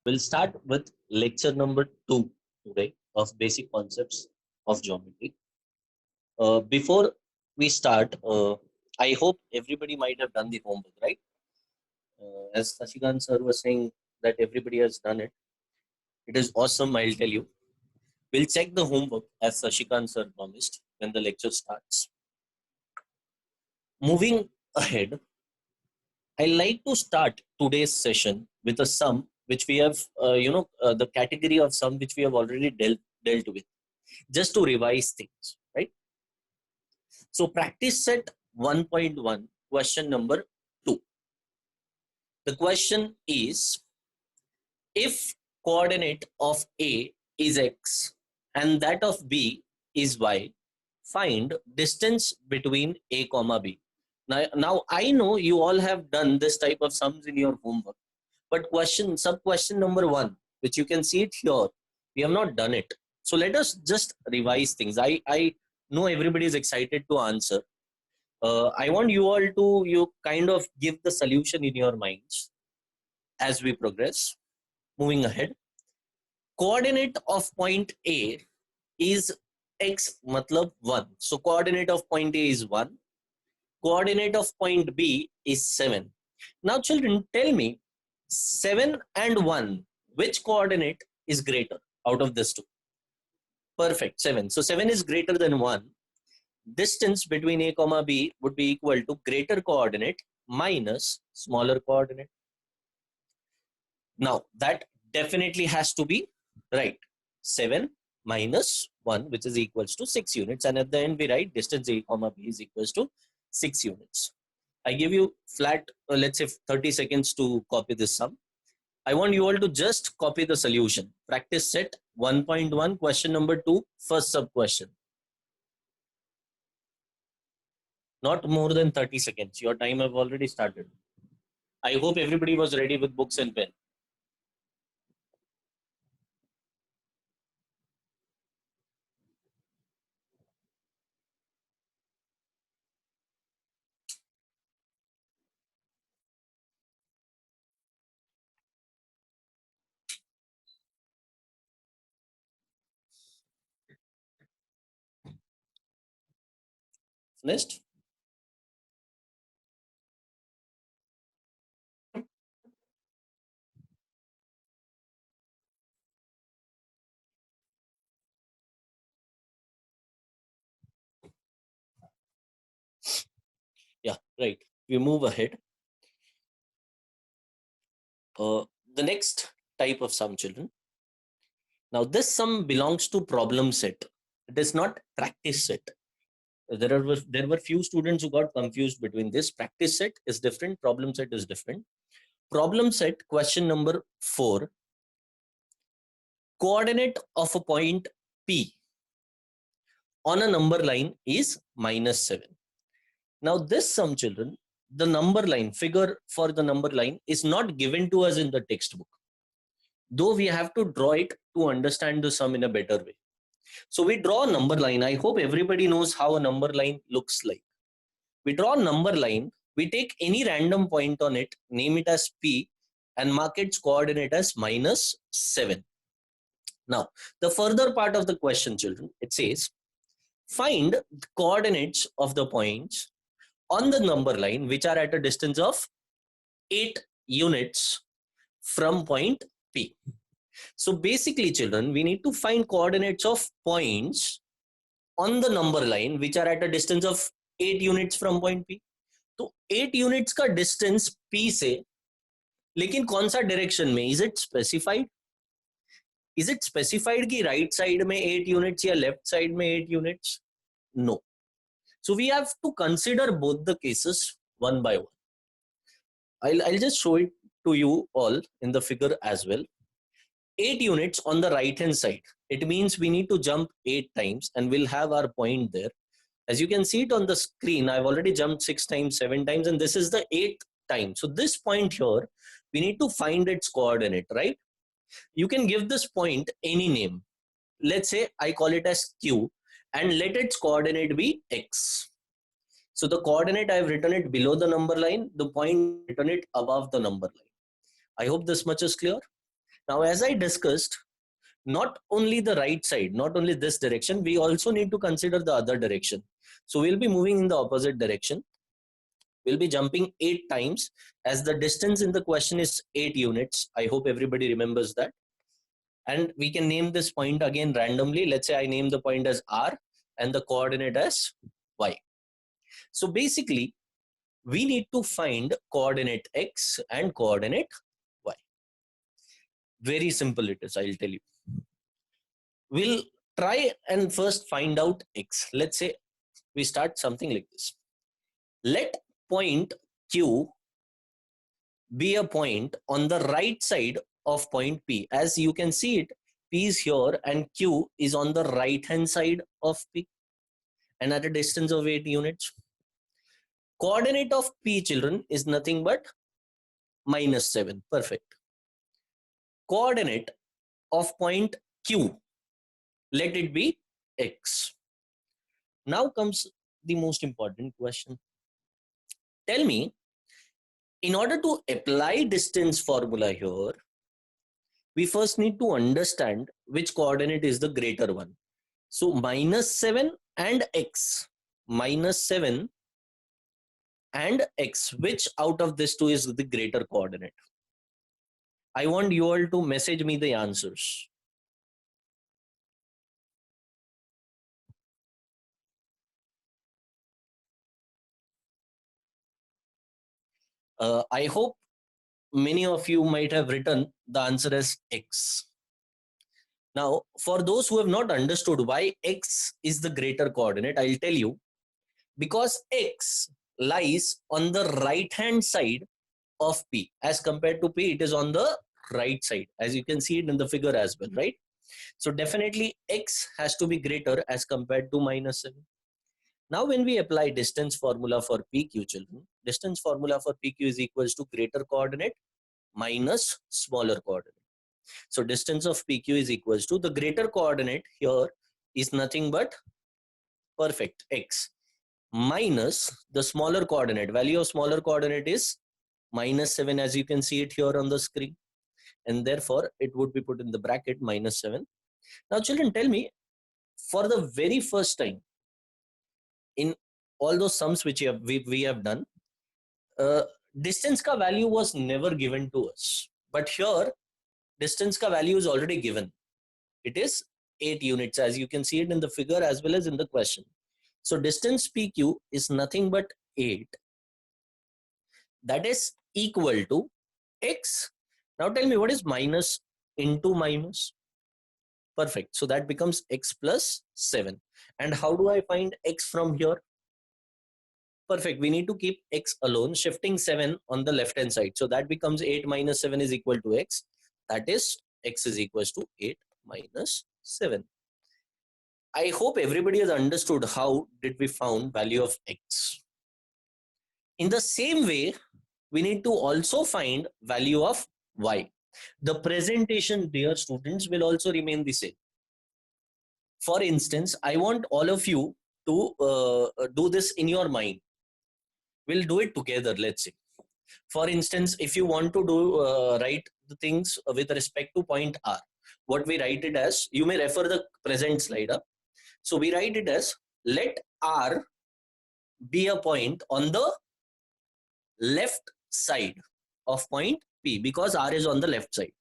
We'll start with lecture number 2 today of basic concepts of geometry. Before we start, I hope everybody might have done the homework, right? As Sashikant sir was saying that everybody has done it. It is awesome, I'll tell you. We'll check the homework as Sashikant sir promised when the lecture starts. Moving ahead, I like to start today's session with a sum which we have, the category of sum which we have already dealt with, just to revise things, right? So practice set 1.1, question number 2. The question is, if coordinate of A is X and that of B is Y, find distance between A comma B. Now I know you all have done this type of sums in your homework, but sub question number 1, which you can see it here, we have not done it. So let us just revise things. I know everybody is excited to answer. I want you all to kind of give the solution in your minds as we progress. Moving ahead, coordinate of point A is x matlab 1. So coordinate of point A is 1. Coordinate of point B is 7. Now children, tell me, 7 and 1, which coordinate is greater out of this two? Perfect, 7. So 7 is greater than 1. Distance between A comma B would be equal to greater coordinate minus smaller coordinate. Now that definitely has to be right. 7 minus 1, which is equals to 6 units, and at the end we write distance A comma B is equals to 6 units. I give you flat, let's say 30 seconds to copy this sum. I want you all to just copy the solution. Practice set 1.1, question number 2, first sub question. Not more than 30 seconds. Your time have already started. I hope everybody was ready with books and pen. Finished? Yeah, right. We move ahead. The next type of sum, children. Now, this sum belongs to problem set. It is not practice set. There were few students who got confused between this. Practice set is different. Problem set is different. Problem set, question number 4. Coordinate of a point P on a number line is -7. Now, this sum, children, the number line, figure for the number line is not given to us in the textbook, though we have to draw it to understand the sum in a better way. So we draw a number line. I hope everybody knows how a number line looks like. We draw a number line, we take any random point on it, name it as P, and mark its coordinate as -7. Now, the further part of the question, children, it says, find the coordinates of the points on the number line which are at a distance of 8 units from point P. So basically, children, we need to find coordinates of points on the number line which are at a distance of 8 units from point P. तो 8 units का distance P से, लेकिन कौन सा direction में? Is it specified? Is it specified कि right side में 8 units या left side में 8 units? No. So we have to consider both the cases one by one. I'll just show it to you all in the figure as well. 8 units on the right hand side. It means we need to jump 8 times and we'll have our point there. As you can see it on the screen, I've already jumped 6 times, 7 times, and this is the 8th time. So this point here, we need to find its coordinate, right? You can give this point any name. Let's say I call it as Q and let its coordinate be X. So the coordinate, I've written it below the number line, the point written it above the number line. I hope this much is clear. Now, as I discussed, not only the right side, not only this direction, we also need to consider the other direction. So we'll be moving in the opposite direction. We'll be jumping 8 times, as the distance in the question is 8 units. I hope everybody remembers that. And we can name this point again randomly. Let's say I name the point as R and the coordinate as Y. So basically, we need to find coordinate X and coordinate Y. Very simple it is, I'll tell you. We'll try and first find out X. Let's say we start something like this. Let point Q be a point on the right side of point P. As you can see it, P is here and Q is on the right hand side of P and at a distance of 8 units. Coordinate of P, children, is nothing but -7. Perfect. Coordinate of point Q, let it be X. Now comes the most important question. Tell me, in order to apply distance formula here, we first need to understand which coordinate is the greater one. So -7 and X, -7 and X, which out of this two is the greater coordinate? I want you all to message me the answers. I hope many of you might have written the answer as X. Now, for those who have not understood why X is the greater coordinate, I'll tell you. Because X lies on the right hand side of P. As compared to P, it is on the right side, as you can see it in the figure as well, right? So definitely X has to be greater as compared to -7. Now when we apply distance formula for PQ, children, distance formula for PQ is equals to greater coordinate minus smaller coordinate. So distance of PQ is equals to the greater coordinate here is nothing but perfect X minus the smaller coordinate. Value of smaller coordinate is -7, as you can see it here on the screen, and therefore it would be put in the bracket -7. Now children, tell me, for the very first time in all those sums which we have done, distance ka value was never given to us, but here distance ka value is already given. It is 8 units, as you can see it in the figure as well as in the question. So distance PQ is nothing but 8. That is equal to X. Now tell me, what is minus into minus? Perfect. So that becomes X plus 7. And how do I find X from here? Perfect. We need to keep X alone, shifting 7 on the left hand side. So that becomes 8 minus 7 is equal to X. That is X is equals to 8 minus 7. I hope everybody has understood how did we found value of X. In the same way, we need to also find value of Y. The presentation, dear students, will also remain the same. For instance, I want all of you to do this in your mind. We'll do it together, let's say. For instance, if you want to do write the things with respect to point R, what we write it as, you may refer the present slide up. So we write it as, let R be a point on the left side of point P, because R is on the left side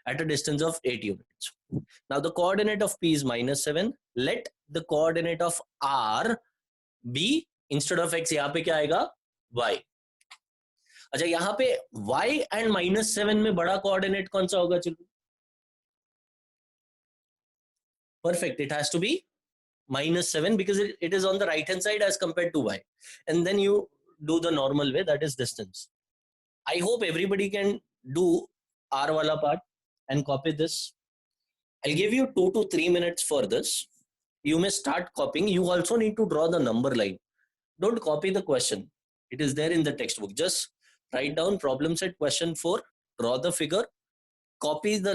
at a distance of 8 units. Now the coordinate of P is -7. Let the coordinate of R be, instead of X यहाँ पे क्या आएगा? Y. अच्छा, यहाँ पे Y and -7 में बड़ा coordinate कौन सा होगा children? Perfect. It has to be -7 because it is on the right hand side as compared to Y. And then you do the normal way, that is distance. I hope everybody can do R wala part and copy this. I'll give you 2 to 3 minutes for this. You may start copying. You also need to draw the number line. Don't copy the question. It is there in the textbook. Just write down problem set question 4, draw the figure, copy the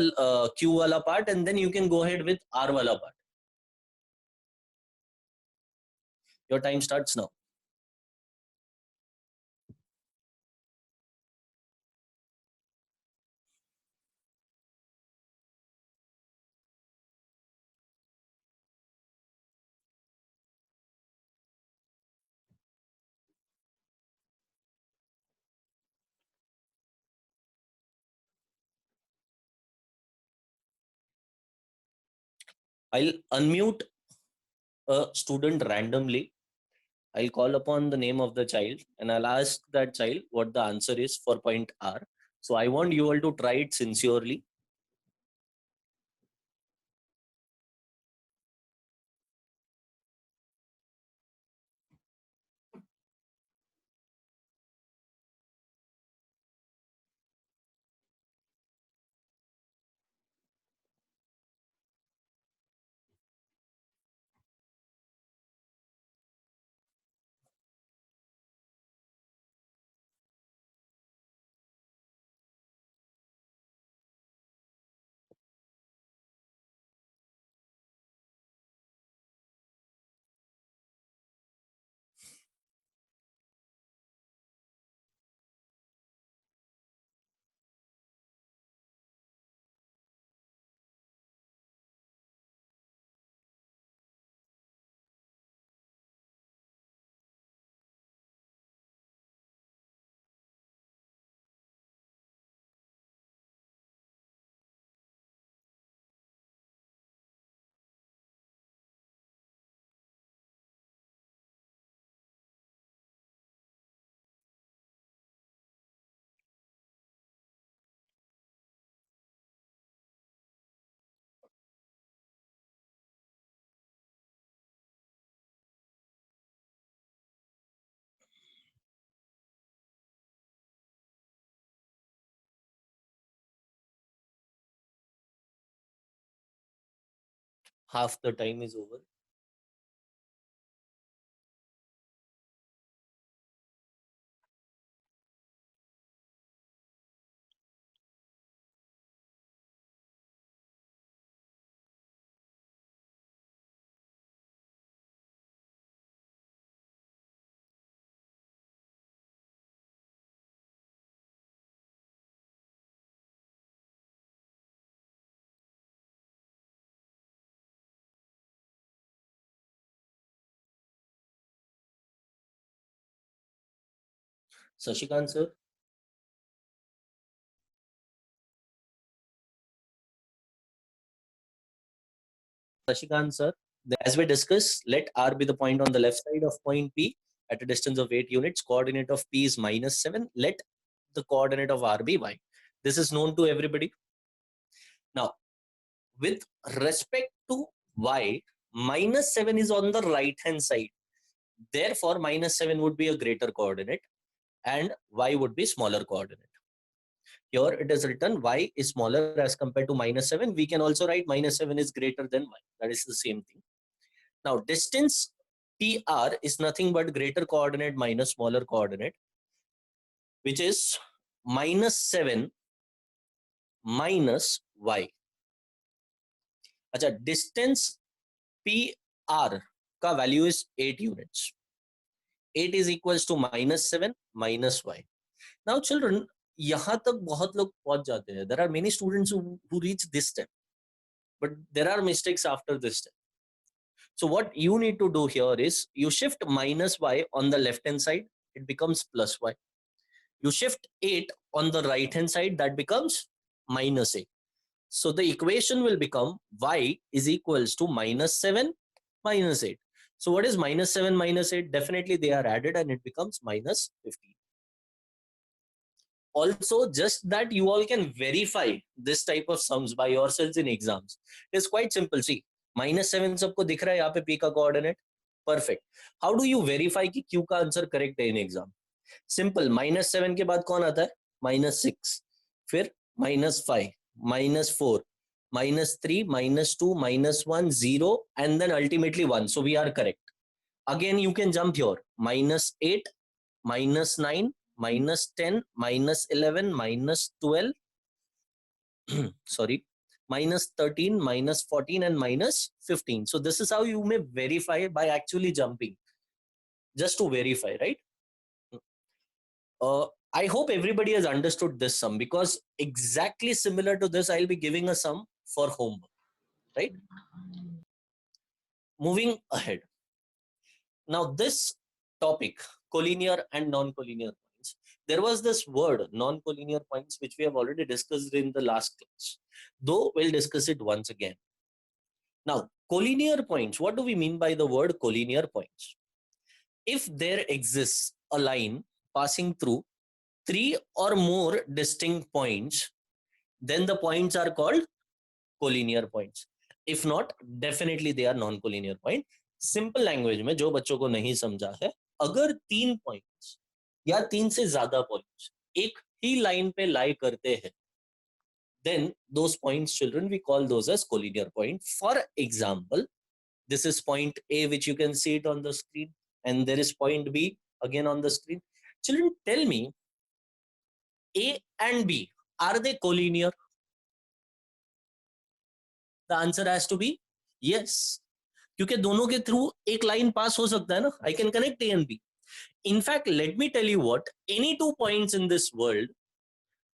Q wala part, and then you can go ahead with R wala part. Your time starts now. I'll unmute a student randomly. I'll call upon the name of the child and I'll ask that child what the answer is for point R. So I want you all to try it sincerely. Half the time is over. Sashikant sir, Sashikant sir, as we discussed, let R be the point on the left side of point P at a distance of 8 units. Coordinate of P is -7. Let the coordinate of R be Y. This is known to everybody. Now, with respect to Y, -7 is on the right hand side. Therefore, -7 would be a greater coordinate and Y would be smaller coordinate. Here it is written Y is smaller as compared to -7. We can also write -7 is greater than Y. That is the same thing. Now, distance PR is nothing but greater coordinate minus smaller coordinate, which is -7 minus Y. अच्छा, distance PR का value is 8 units. 8 is equals to -7 minus Y. Now, children, यहाँ तक बहुत लोग पहुंच जाते हैं. There are many students who reach this step, but there are mistakes after this step. So what you need to do here is you shift -Y on the left hand side, it becomes +Y. You shift 8 on the right hand side, that becomes -8. So the equation will become Y is equals to -7 -8. So what is -7 -8? Definitely they are added and it becomes -15. Also, just that you all can verify this type of sums by yourselves in exams. It's quite simple. See, -7 सबको दिख रहा है यहाँ पे P का coordinate. Perfect. How do you verify कि Q का answer correct है in exam? Simple. -7 के बाद कौन आता है? -6. फिर -5, -4, -3, -2, -1, 0, and then ultimately 1. So we are correct. Again, you can jump here. -8, -9, -10, -11, -12, sorry, -13, -14, and -15. So this is how you may verify by actually jumping, just to verify, right? I hope everybody has understood this sum, because exactly similar to this, I'll be giving a sum for homework, right? Moving ahead. Now, this topic, collinear and non-collinear points, there was this word, non-collinear points, which we have already discussed in the last class, though we'll discuss it once again. Now, collinear points, what do we mean by the word collinear points? If there exists a line passing through three or more distinct points, then the points are called collinear points. If not, definitely they are non-collinear point. Simple language में जो बच्चों को नहीं समझा है, अगर 3 points या 3 से ज्यादा पॉइंट्स एक ही लाइन पे लाई करते हैं, then those points, children, we call those as collinear point. For example, this is point A, which you can see it on the screen, and there is point B again on the screen. Children, tell me, A and B, are they collinear? The answer has to be yes, क्योंकि दोनों के through एक line पास हो सकता है ना. I can connect A and B. In fact, let me tell you what, any 2 points in this world,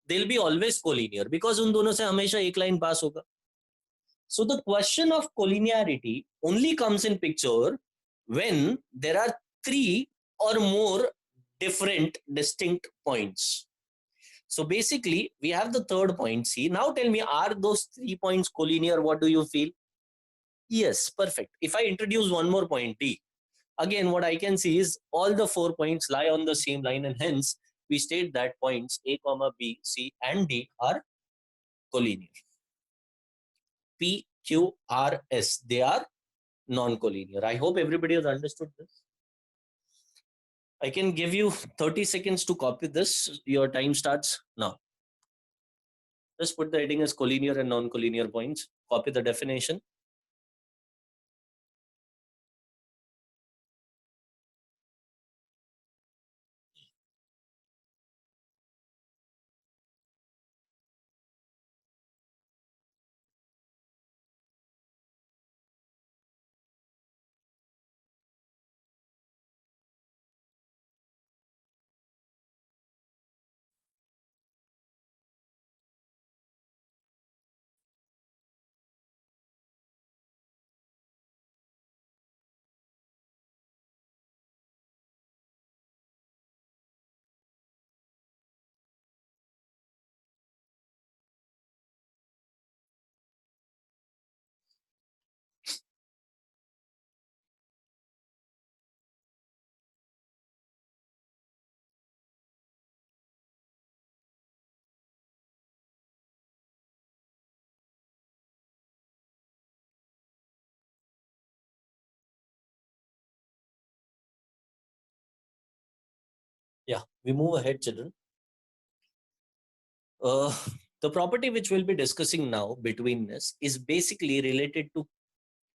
they'll be always collinear because उन दोनों से हमेशा एक लाइन पास होगा. So the question of collinearity only comes in picture when there are 3 or more different distinct points. So basically, we have the third point C. Now tell me, are those 3 points collinear? What do you feel? Yes, perfect. If I introduce one more point D, again, what I can see is all the 4 points lie on the same line, and hence we state that points A, B, C, and D are collinear. P, Q, R, S, they are non-collinear. I hope everybody has understood this. I can give you 30 seconds to copy this. Your time starts now. Just put the heading as collinear and non-collinear points. Copy the definition. Yeah, we move ahead, children. The property which we'll be discussing now, betweenness, is basically related to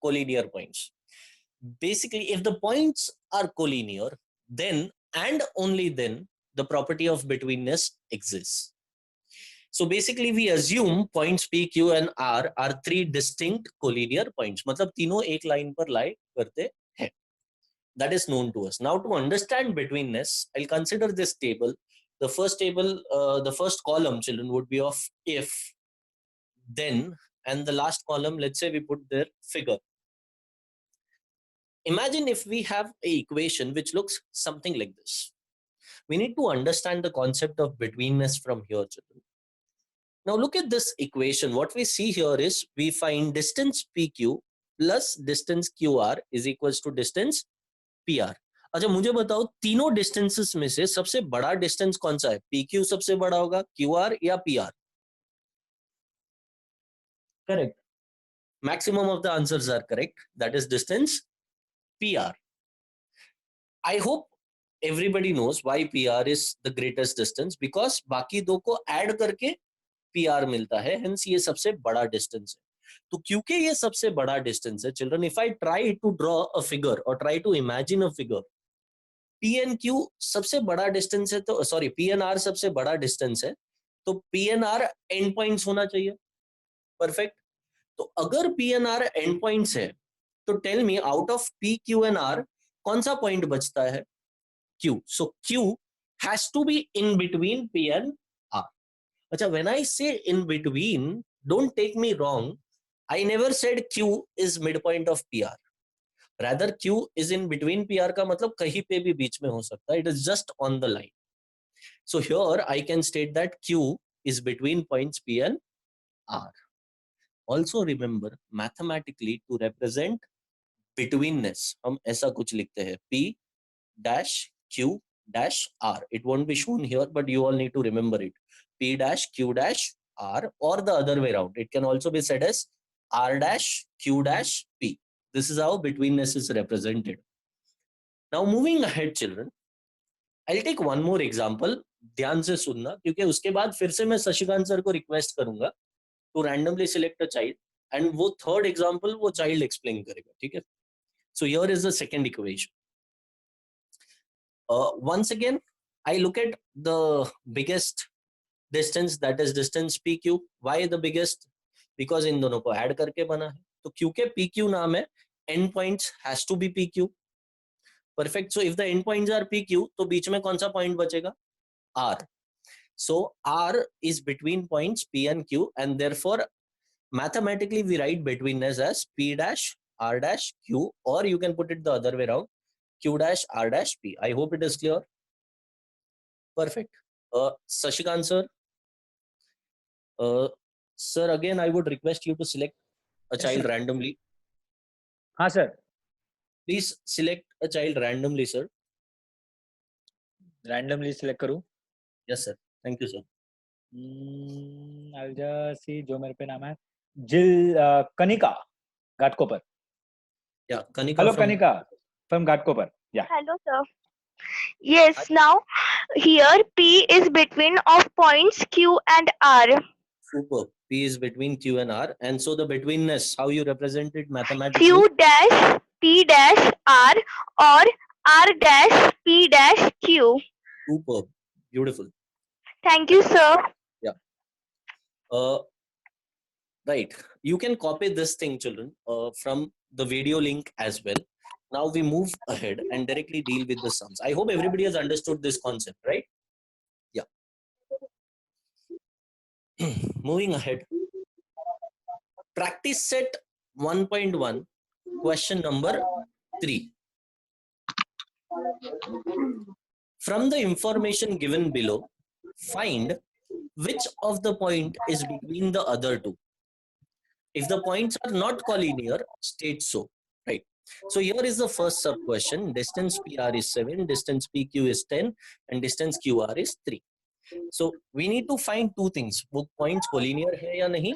collinear points. Basically, if the points are collinear, then and only then the property of betweenness exists. So basically, we assume points P, Q, and R are 3 distinct collinear points. मतलब तीनों एक line पर lie करते हैं. That is known to us. Now, to understand betweenness, I'll consider this table. The first table, the first column, children, would be of if, then, and the last column, let's say we put their figure. Imagine if we have an equation which looks something like this. We need to understand the concept of betweenness from here, children. Now look at this equation. What we see here is we find distance PQ plus distance QR is equals to distance PR. अच्छा, मुझे बताओ तीनों distances में से सबसे बड़ा distance कौन सा है? PQ सबसे बड़ा होगा, QR या PR? Correct. Maximum of the answers are correct. That is distance PR. I hope everybody knows why PR is the greatest distance, because बाकी दो को ऐड करके PR मिलता है, hence ये सबसे बड़ा डिस्टेंस है. तो क्योंकि ये सबसे बड़ा डिस्टेंस है, children, if I try to draw a figure और try to imagine a figure, P N Q सबसे बड़ा डिस्टेंस है, तो सॉरी पी एन आर सबसे बड़ा डिस्टेंस है, तो P N R end points होना चाहिए. परफेक्ट. तो अगर P N R end points है, तो tell me out of P Q N R कौन सा पॉइंट बचता है? Q. So Q has to be in between P N R. अच्छा, when I say in between, don't take me wrong, I never said Q is midpoint of PR. Rather, Q is in between PR का मतलब कहीं पे भी बीच में हो सकता है. It is just on the line. So here I can state that Q is between points P and R. also remember mathematically to represent betweenness हम ऐसा कुछ लिखते हैं P dash Q dash R. It won't be shown here, but you all need to remember it. P dash Q dash R, or the other way around. It can also be said as R dash Q dash P. This is how betweenness is represented. Now moving ahead, children, I'll take one more example. ध्यान से सुनना, क्योंकि उसके बाद फिर से मैं Shashikant sir को रिक्वेस्ट करूंगा to randomly select a child, and वो third example वो child explain करेगा, ठीक है? So here is the second equation. Once again, I look at the biggest distance, that is distance PQ. Why the biggest? Because इन दोनों को add करके बना है. तो क्योंकि PQ नाम है, end points has to be PQ. Perfect. So if the end points are PQ, तो बीच में कौन सा point बचेगा? R. So R is between points P and Q, and therefore mathematically we write betweenness as P dash R dash Q, or you can put it the other way around, Q dash R dash P. I hope it is clear. Perfect. Sashikant sir. Sir, again I would request you to select a child randomly. हाँ sir. Please select a child randomly, sir. Randomly select करूँ? Yes, sir. Thank you, sir. I'll just see जो मेरे पे नाम है Jill Kanika Ghatkopar. Yeah, Kanika. Hello, Kanika from Ghatkopar. Yeah. Hello, sir. Yes, now here P is between of points Q and R. Super. P is between Q and R, and so the betweenness, how you represent it mathematically? Q dash P dash R or R dash P dash Q. Super. Beautiful. Thank you, sir. Right. You can copy this thing, children, from the video link as well. Now we move ahead and directly deal with the sums. I hope everybody has understood this concept, right? Yeah. Moving ahead. Practice set 1.1, question number 3. From the information given below, find which of the point is between the other two. If the points are not collinear, state so, right? So here is the first sub question. Distance PR is 7, distance PQ is 10, and distance QR is 3. So we need to find two things. वो points collinear है या नहीं,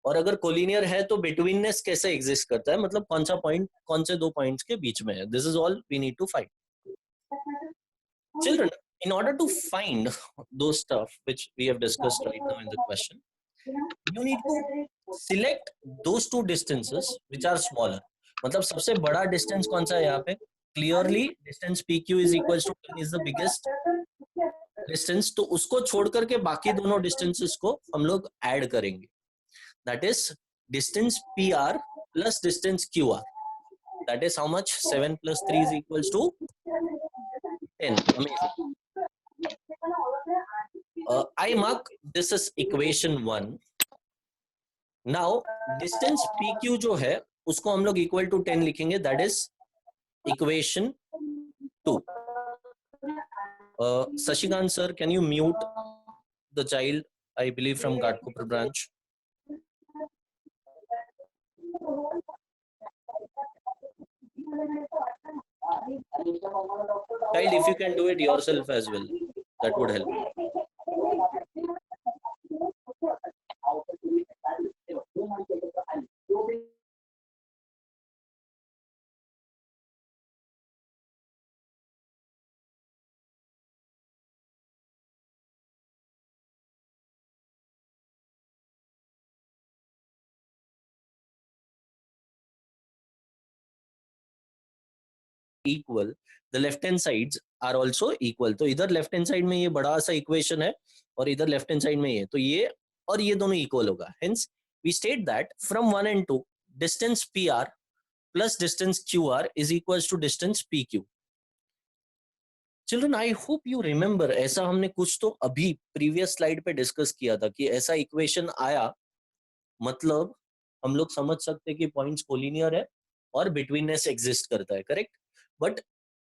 और अगर collinear है तो betweenness कैसे exist करता है, मतलब कौन सा point कौन से दो points के बीच में है. This is all we need to find. Children, in order to find those stuff which we have discussed right now in the question, you need to select those two distances which are smaller. मतलब सबसे बड़ा distance कौन सा है यहाँ पे? Clearly distance PQ is equals to 10 is the biggest distance. तो उसको छोड़ करके बाकी दोनों distances को हम लोग add करेंगे. That is distance PR plus distance QR. That is how much? 7 plus 3 is equals to 10. Amazing. I mark this as equation 1. Now distance PQ जो है उसको हम लोग equal to 10 लिखेंगे. That is equation 2. Sashikant sir, can you mute the child? I believe from Ghatkopar branch. Child, if you can do it yourself as well, that would help. Equal, the left hand sides are also equal. तो इधर left hand side में ये बड़ा सा equation है और इधर left hand side में ये, तो ये और ये दोनों equal होगा. Hence we state that from 1 and 2 distance PR plus distance QR is equals to distance PQ. Children, I hope you remember, ऐसा हमने कुछ तो अभी previous slide पे discuss किया था कि ऐसा equation आया मतलब हम लोग समझ सकते हैं कि points collinear है और betweenness exist करता है, correct? But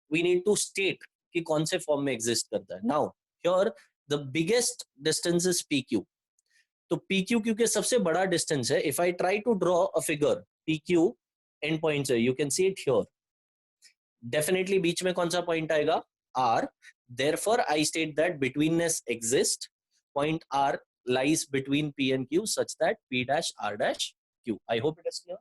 we need to state कि कौन से form में exist करता है. Now here the biggest distance is PQ. तो PQ क्योंकि सबसे बड़ा डिस्टेंस है, if I try to draw a figure PQ and points है, you can see it here, definitely बीच में कौन सा पॉइंट आएगा, R. Therefore, I state that betweenness exists. Point R lies between P and Q such that P dash R dash Q. I hope it is clear.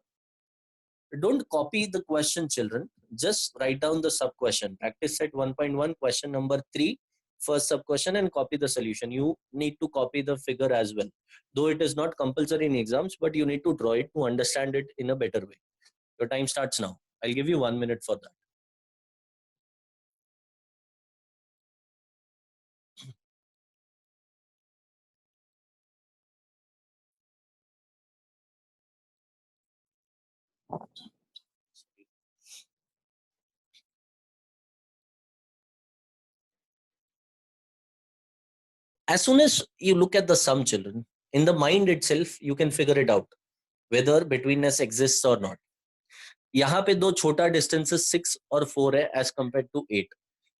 Don't copy the question, children. Just write down the sub question. Practice set 1.1, question number 3, first sub question, and copy the solution. You need to copy the figure as well. Though it is not compulsory in exams, but you need to draw it to understand it in a better way. Your time starts now. I'll give you 1 minute for that. As soon as you look at the sum, children, in the mind itself, you can figure it out, whether betweenness exists or not. यहाँ पे दो छोटा distances 6 और 4 है as compared to 8.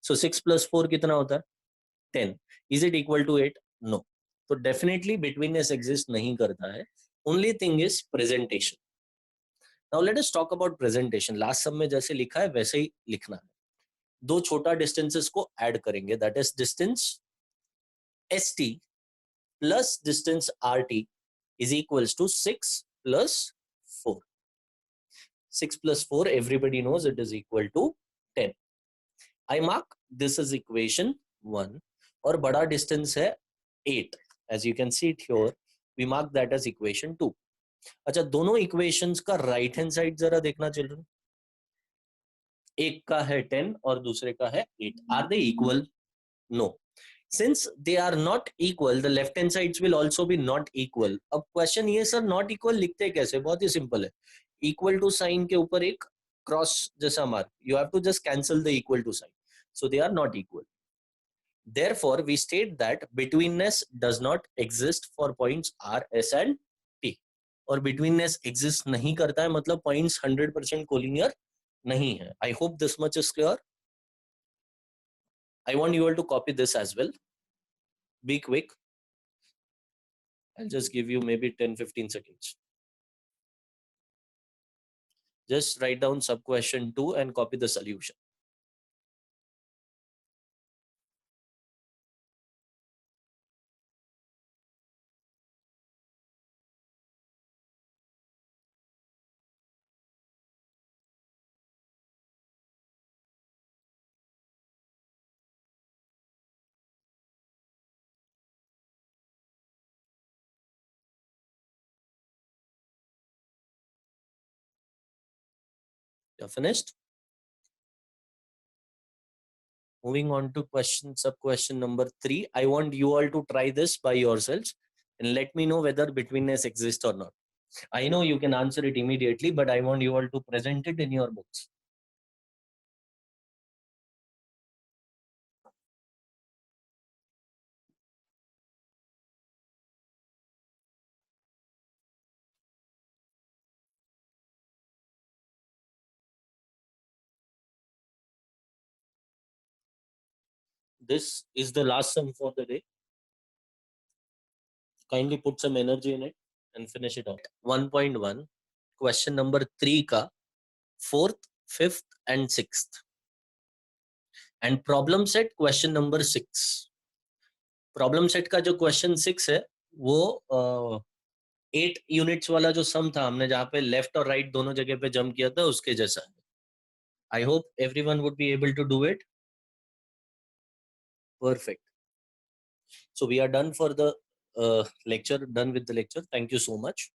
So 6 plus 4 कितना होता है? 10. Is it equal to 8? No. तो definitely betweenness exist नहीं करता है. Only thing is presentation. Now let us talk about presentation. Last sum में जैसे लिखा है वैसे ही लिखना है. दो छोटा डिस्टेंसेस को ऐड करेंगे, that is distance ST plus distance RT is equals to 6 plus 4. 6 plus 4, everybody knows it is equal to 10. I mark this as equation 1 और बड़ा distance है 8. As you can see it here, we mark that as equation 2. अच्छा, दोनों equations का right hand side जरा देखना children. एक का है 10 और दूसरे का है 8. Are they equal? No. Since they are not equal, the left hand sides will also be not equal. अब question ये सर not equal लिखते कैसे? बहुत ही simple है. Equal to sign के ऊपर एक cross जैसा mark. You have to just cancel the equal to sign. So they are not equal. Therefore, we state that betweenness does not exist for points R, S and T. और betweenness exist नहीं करता है मतलब points 100% collinear नहीं है. I hope this much is clear. I want you all to copy this as well. Be quick. I'll just give you maybe 10-15 seconds. Just write down sub question 2 and copy the solution. You're finished? Moving on to sub question number 3. I want you all to try this by yourselves and let me know whether betweenness exists or not. I know you can answer it immediately, but I want you all to present it in your books. This is the last sum for the day. Kindly put some energy in it and finish it out. 1.1, question number 3 ka 4th, 5th and 6th. And problem set question number 6. Problem set का जो question 6 है वो 8 units वाला जो sum था हमने जहाँ पे left और right दोनों जगह पे jump किया था उसके जैसा है. I hope everyone would be able to do it. Perfect. So we are done for the lecture, done with the lecture. Thank you so much.